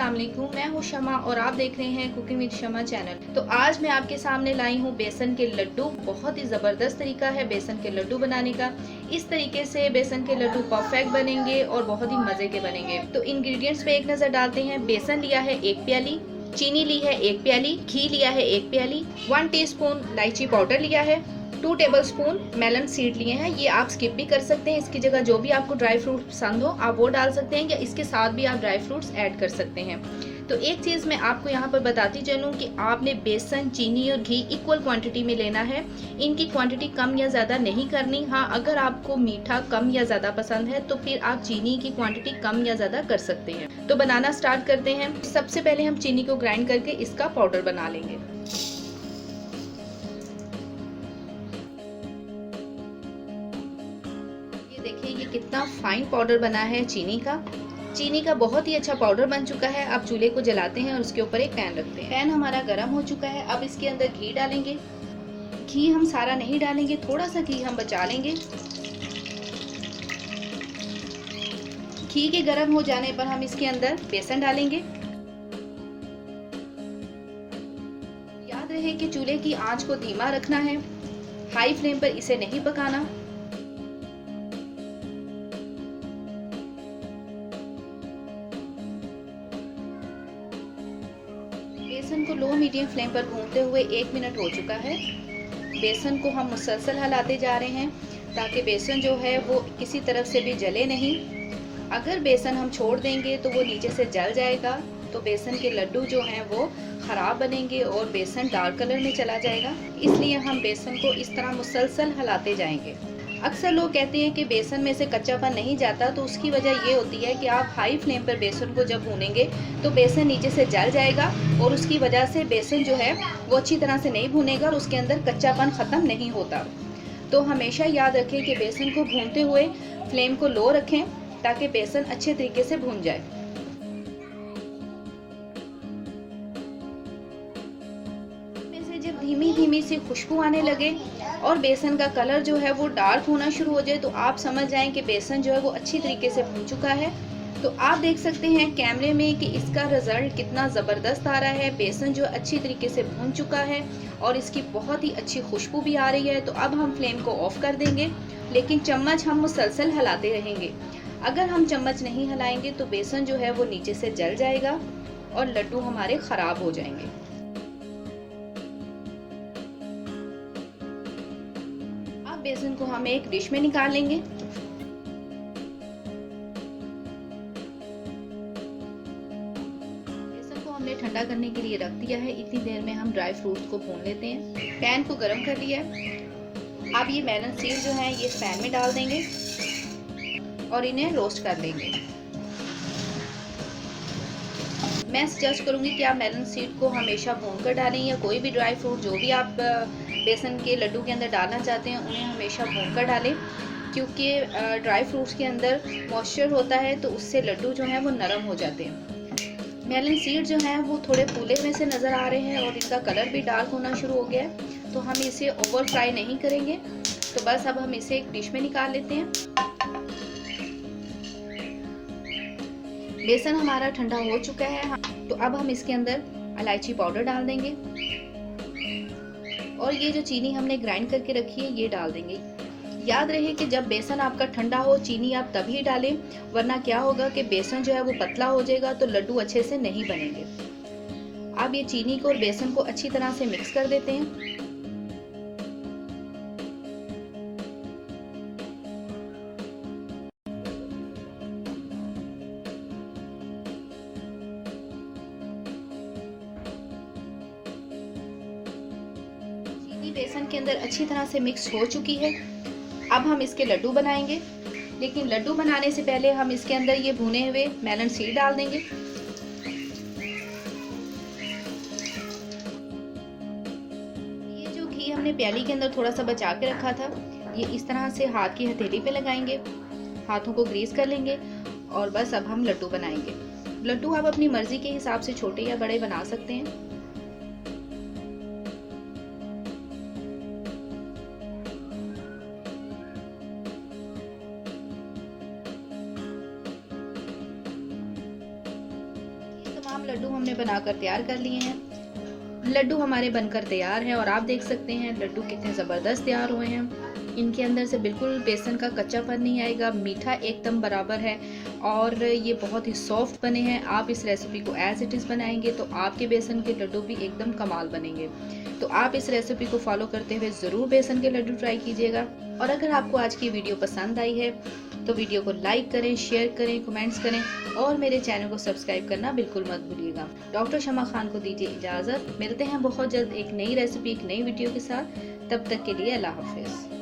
अस्सलाम वालेकुम, मैं हूँ शमा और आप देख रहे हैं कुकिंग विद शमा चैनल। तो आज मैं आपके सामने लाई हूँ बेसन के लड्डू। बहुत ही ज़बरदस्त तरीका है बेसन के लड्डू बनाने का। इस तरीके से बेसन के लड्डू परफेक्ट बनेंगे और बहुत ही मज़े के बनेंगे। तो इंग्रेडिएंट्स पे एक नज़र डालते हैं। बेसन लिया है 1 प्याली, चीनी ली है 1 प्याली, घी लिया है 1 प्याली, 1 टीस्पून इलायची पाउडर लिया है, 2 टेबलस्पून मेलन सीड लिए हैं। ये आप स्किप भी कर सकते हैं। इसकी जगह जो भी आपको ड्राई फ्रूट पसंद हो आप वो डाल सकते हैं या इसके साथ भी आप ड्राई फ्रूट्स ऐड कर सकते हैं। तो एक चीज़ मैं आपको यहाँ पर बताती चलूँ कि आपने बेसन, चीनी और घी इक्वल क्वांटिटी में लेना है। इनकी क्वांटिटी कम या ज़्यादा नहीं करनी। हाँ, अगर आपको मीठा कम या ज़्यादा पसंद है तो फिर आप चीनी की क्वांटिटी कम या ज़्यादा कर सकते हैं। तो बनाना स्टार्ट करते हैं। सबसे पहले हम चीनी को ग्राइंड करके इसका पाउडर बना लेंगे। देखिए ये कितना फाइन पाउडर बना है चीनी का बहुत ही अच्छा पाउडर बन चुका है। अब चूल्हे को जलाते हैं और उसके ऊपर एक पैन रखते हैं। पैन हमारा गर्म हो चुका है। अब इसके अंदर घी डालेंगे। घी हम सारा नहीं डालेंगे, थोड़ा सा घी हम बचा लेंगे। घी के गर्म हो जाने पर हम इसके अंदर बेसन डालेंगे। याद रहे कि चूल्हे की आंच को धीमा रखना है, हाई फ्लेम पर इसे नहीं पकाना। बेसन को लो मीडियम फ्लेम पर भूनते हुए 1 मिनट हो चुका है। बेसन को हम मुसलसल हिलाते जा रहे हैं ताकि बेसन जो है वो किसी तरफ से भी जले नहीं। अगर बेसन हम छोड़ देंगे तो वो नीचे से जल जाएगा, तो बेसन के लड्डू जो हैं वो ख़राब बनेंगे और बेसन डार्क कलर में चला जाएगा। इसलिए हम बेसन को इस तरह मुसलसल हिलाते जाएंगे। अक्सर लोग कहते हैं कि बेसन में से कच्चापन नहीं जाता, तो उसकी वजह ये होती है कि आप हाई फ्लेम पर बेसन को जब भूनेंगे तो बेसन नीचे से जल जाएगा और उसकी वजह से बेसन जो है वो अच्छी तरह से नहीं भुनेगा और उसके अंदर कच्चापन ख़त्म नहीं होता। तो हमेशा याद रखें कि बेसन को भूनते हुए फ्लेम को लो रखें ताकि बेसन अच्छे तरीके से भून जाए। में से जब धीमी धीमी सी खुशबू आने लगे और बेसन का कलर जो है वो डार्क होना शुरू हो जाए तो आप समझ जाएं कि बेसन जो है वो अच्छी तरीके से भून चुका है। तो आप देख सकते हैं कैमरे में कि इसका रिजल्ट कितना ज़बरदस्त आ रहा है। बेसन जो अच्छी तरीके से भून चुका है और इसकी बहुत ही अच्छी खुशबू भी आ रही है। तो अब हम फ्लेम को ऑफ कर देंगे, लेकिन चम्मच हम मुसलसल हिलाते रहेंगे। अगर हम चम्मच नहीं हिलाएंगे तो बेसन जो है वो नीचे से जल जाएगा और लड्डू हमारे ख़राब हो जाएंगे। अब बेसन को हम एक डिश में निकाल लेंगे। बेसन को हमने ठंडा करने के लिए रख दिया है। इतनी देर में हम ड्राई फ्रूट्स को भून लेते हैं। पैन को गरम कर लिया है। अब ये मेलन सीड जो है ये इस पैन में डाल देंगे और इन्हें रोस्ट कर लेंगे। मैं सजेस्ट करूंगी कि आप मेलन सीड को हमेशा भून कर डालें या कोई भी ड्राई फ्रूट जो भी आप बेसन के लड्डू के अंदर डालना चाहते हैं उन्हें हमेशा भून कर डालें, क्योंकि ड्राई फ्रूट्स के अंदर मॉइस्चर होता है तो उससे लड्डू जो हैं वो नरम हो जाते हैं। मेलन सीड जो हैं वो थोड़े फूले हुए से नज़र आ रहे हैं और इनका कलर भी डार्क होना शुरू हो गया है। तो हम इसे ओवर फ्राई नहीं करेंगे। तो बस अब हम इसे एक डिश में निकाल लेते हैं। बेसन हमारा ठंडा हो चुका है। तो अब हम इसके अंदर इलायची पाउडर डाल देंगे और ये जो चीनी हमने ग्राइंड करके रखी है ये डाल देंगे। याद रहे कि जब बेसन आपका ठंडा हो चीनी आप तभी डालें, वरना क्या होगा कि बेसन जो है वो पतला हो जाएगा तो लड्डू अच्छे से नहीं बनेंगे। अब ये चीनी को और बेसन को अच्छी तरह से मिक्स कर देते हैं। बेसन के अंदर अच्छी तरह से मिक्स हो चुकी है। अब हम इसके लड्डू बनाएंगे, लेकिन लड्डू बनाने से पहले हम इसके अंदर ये भुने हुए मेलन सीड डाल देंगे। ये जो घी हमने प्याली के अंदर थोड़ा सा बचा के रखा था ये इस तरह से हाथ की हथेली पे लगाएंगे, हाथों को ग्रीस कर लेंगे और बस अब हम लड्डू बनाएंगे। लड्डू आप अपनी मर्जी के हिसाब से छोटे या बड़े बना सकते हैं। तमाम लड्डू हमने बनाकर तैयार कर लिए हैं। लड्डू हमारे बनकर तैयार हैं और आप देख सकते हैं लड्डू कितने ज़बरदस्त तैयार हुए हैं। इनके अंदर से बिल्कुल बेसन का कच्चापन नहीं आएगा, मीठा एकदम बराबर है और ये बहुत ही सॉफ्ट बने हैं। आप इस रेसिपी को एज इट इज़ बनाएंगे तो आपके बेसन के लड्डू भी एकदम कमाल बनेंगे। तो आप इस रेसिपी को फॉलो करते हुए ज़रूर बेसन के लड्डू ट्राई कीजिएगा। और अगर आपको आज की वीडियो पसंद आई है तो वीडियो को लाइक करें, शेयर करें, कमेंट्स करें और मेरे चैनल को सब्सक्राइब करना बिल्कुल मत भूलिएगा। डॉक्टर शमा खान को दीजिए इजाज़त। मिलते हैं बहुत जल्द एक नई रेसिपी, एक नई वीडियो के साथ। तब तक के लिए अल्लाह हाफिज़।